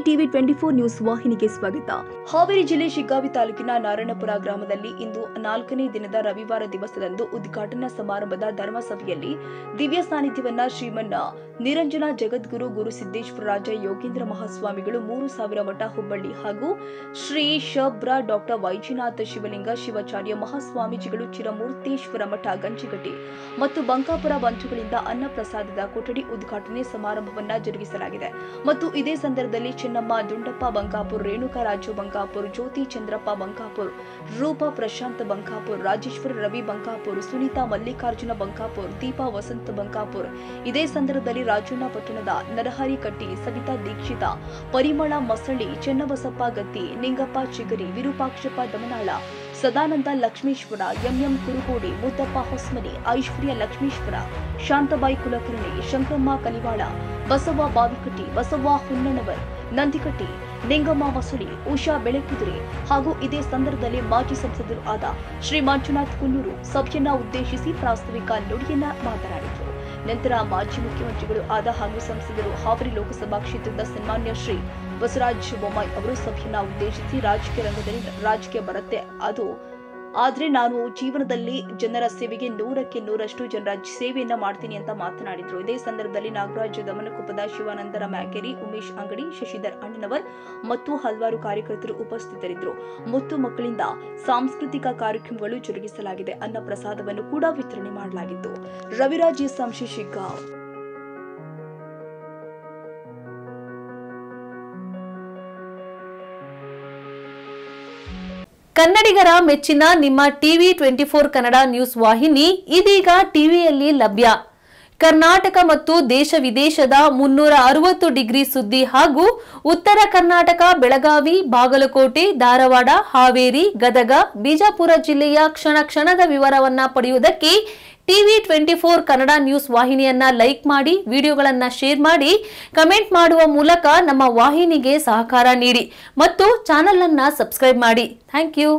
TV 24 news ವಾಹಿನಿಗೆ ಸ್ವಾಗತ. ಹಾವೇರಿ ಜಿಲ್ಲೆ ಶಿಗ್ಗಾವಿ ತಾಲೂಕಿನ ನಾರಾಯಣಪುರ ಗ್ರಾಮದಲ್ಲಿ ಇಂದು 4ನೇ ದಿನದ ರವಿವಾರ ದಿವಸದಂದು ಉದ್ಘಾಟನಾ ಸಮಾರಂಭದ ಧರ್ಮಸಭೆಯಲ್ಲಿ ದಿವ್ಯ ಸಾನ್ನಿಧ್ಯವನ್ನ ಶ್ರೀಮನ್ನ ನಿರಂಜನ ಜಗದ್ಗುರು ಗುರುಸಿದ್ದೇಶ್ವರ ರಾಜ ಯೋಗೇಂದ್ರ ಮಹಾಸ್ವಾಮಿಗಳು 3000 ಮಠ ಹುಬ್ಬಳ್ಳಿ ಹಾಗೂ ಶ್ರೀ ಶಬ್ರ ಡಾಕ್ಟರ್ ವೈಜಿನಾಥ ಶಿವಲಿಂಗ ಶಿವಾಚಾರ್ಯ ಮಹಾಸ್ವಾಮೀಜಿಗಳು ಚಿರಮೂರ್ತೇಶ್ವರ ಮಠ ಗಂಜಿಗಟ್ಟಿ ಮತ್ತು ಬಂಕಾಪುರ ಬಂಧುಗಳಿಂದ ಅನ್ನ ಪ್ರಸಾದದ ಕೊಠಡಿ ಉದ್ಘಾಟನೆ ಸಮಾರಂಭವನ್ನ ಜರುಗಿಸಲಾಗಿದೆ ಮತ್ತು ಇದೇ ಸಂದರ್ಭದಲ್ಲಿ ಚೆನ್ನಮ್ಮ ದುಂಡಪ್ಪ ಬಂಕಾಪುರ್, ರೇಣುಕಾ ರಾಜು ಬಂಕಾಪುರ್, ಜ್ಯೋತಿ ಚಂದ್ರಪ್ಪ ಬಂಕಾಪುರ್, ರೂಪಾ ಪ್ರಶಾಂತ್ ಬಂಕಾಪುರ್, ರಾಜೇಶ್ವರ ರವಿ ಬಂಕಾಪುರ್, ಸುನೀತಾ ಮಲ್ಲಿಕಾರ್ಜುನ ಬಂಕಾಪುರ್, ದೀಪಾ ವಸಂತ ಬಂಕಾಪುರ್, ಇದೇ ಸಂದರ್ಭದಲ್ಲಿ ರಾಜಣ್ಣ ಪಟ್ಟಣದ ನರಹರಿ ಕಟ್ಟಿ, ಸವಿತಾ ದೀಕ್ಷಿತ, ಪರಿಮಳ ಮಸಳಿ, ಚೆನ್ನಬಸಪ್ಪ ಗತ್ತಿ, ನಿಂಗಪ್ಪ ಚಿಗರಿ, ವಿರೂಪಾಕ್ಷಪ್ಪ ದಮನಾಳ, ಸದಾನಂದ ಲಕ್ಷ್ಮೇಶ್ವರ, ಎಂಎಂ ಕುರುಗೋಡಿ, ಮುದ್ದಪ್ಪ ಹೊಸ್ಮನಿ, ಐಶ್ವರ್ಯ ಲಕ್ಷ್ಮೇಶ್ವರ, ಶಾಂತಬಾಯಿ ಕುಲಕರ್ಣಿ, ಶಂಕರಮ್ಮ ಕಲಿವಾಳ, ಬಸವ ಬಾವಿಕಟ್ಟಿ, ಬಸವ ಹುನ್ನಣವರ್, ನಂದಿಕಟ್ಟಿ, ನಿಂಗಮ್ಮ ಮಸುಳಿ, ಉಷಾ ಬೆಳೆಕುದುರೆ ಹಾಗೂ ಇದೇ ಸಂದರ್ಭದಲ್ಲಿ ಮಾಜಿ ಸಂಸದರು ಆದ ಶ್ರೀ ಮಂಜುನಾಥ್ ಕುನ್ನೂರು ಸಭೆಯನ್ನ ಉದ್ದೇಶಿಸಿ ಪ್ರಾಸ್ತಾವಿಕ ನುಡಿಯನ್ನ ಮಾತನಾಡಿದರು. ನಂತರ ಮಾಜಿ ಮುಖ್ಯಮಂತ್ರಿಗಳು ಆದ ಹಾಗೂ ಸಂಸದರು ಹಾವೇರಿ ಲೋಕಸಭಾ ಕ್ಷೇತ್ರದ ಸನ್ಮಾನ್ಯ ಶ್ರೀ ಬಸವರಾಜ ಬೊಮ್ಮಾಯಿ ಅವರು ಸಭೆಯನ್ನ ಉದ್ದೇಶಿಸಿ ರಾಜಕೀಯ ರಂಗದಲ್ಲಿ ರಾಜಕೀಯ ಬರುತ್ತೆ ಆದ್ರೆ ನಾನು ಜೀವನದಲ್ಲಿ ಜನರ ಸೇವೆಗೆ 100ಕ್ಕೆ 100ರಷ್ಟು ಜನರ ಸೇವೆಯನ್ನ ಮಾಡ್ತೀನಿ ಅಂತ ಮಾತನಾಡಿದ್ರು. ಇದೇ ಸಂದರ್ಭದಲ್ಲಿ ನಾಗರಾಜ್ ದಮನಕೊಪ್ಪದ, ಶಿವಾನಂದರ ಮ್ಯಾಕೇರಿ, ಉಮೇಶ್ ಅಂಗಡಿ, ಶಶಿಧರ್ ಅಣ್ಣನವರ್ ಮತ್ತು ಹಲವಾರು ಕಾರ್ಯಕರ್ತರು ಉಪಸ್ಥಿತರಿದ್ದರು. ಮುತ್ತು ಮಕ್ಕಳಿಂದ ಸಾಂಸ್ಕೃತಿಕ ಕಾರ್ಯಕ್ರಮಗಳು ಜರುಗಿಸಲಾಗಿದೆ. ಅನ್ನ ಪ್ರಸಾದವನ್ನು ಕೂಡ ವಿತರಣೆ ಮಾಡಲಾಗಿತ್ತು. ರವಿರಾಜ್ ಸಂಶಿ ಶಿಗ್ಗಾಂವ್. ಕನ್ನಡಿಗರ ಮೆಚ್ಚಿನ ನಿಮ್ಮ ಟಿವಿ 24 ಕನ್ನಡ ನ್ಯೂಸ್ ವಾಹಿನಿ ಇದೀಗ ಟಿವಿಯಲ್ಲಿ ಲಭ್ಯ. ಕರ್ನಾಟಕ ಮತ್ತು ದೇಶ ವಿದೇಶದ 360 ಡಿಗ್ರಿ ಸುದ್ದಿ ಹಾಗೂ ಉತ್ತರ ಕರ್ನಾಟಕ, ಬೆಳಗಾವಿ, ಬಾಗಲಕೋಟೆ, ಧಾರವಾಡ, ಹಾವೇರಿ, ಗದಗ, ಬಿಜಾಪುರ ಜಿಲ್ಲೆಯ ಕ್ಷಣ ಕ್ಷಣದ ವಿವರವನ್ನ ಪಡೆಯುವುದಕ್ಕೆ ಟಿವಿ 24 ಕನ್ನಡ ನ್ಯೂಸ್ ವಾಹಿನಿಯನ್ನ ಲೈಕ್ ಮಾಡಿ, ವಿಡಿಯೋಗಳನ್ನ ಶೇರ್ ಮಾಡಿ, ಕಮೆಂಟ್ ಮಾಡುವ ಮೂಲಕ ನಮ್ಮ ವಾಹಿನಿಗೆ ಸಹಕಾರ ನೀಡಿ ಮತ್ತು ಚಾನೆಲ್ ಅನ್ನ ಸಬ್ಸ್ಕ್ರೈಬ್ ಮಾಡಿ. Thank you.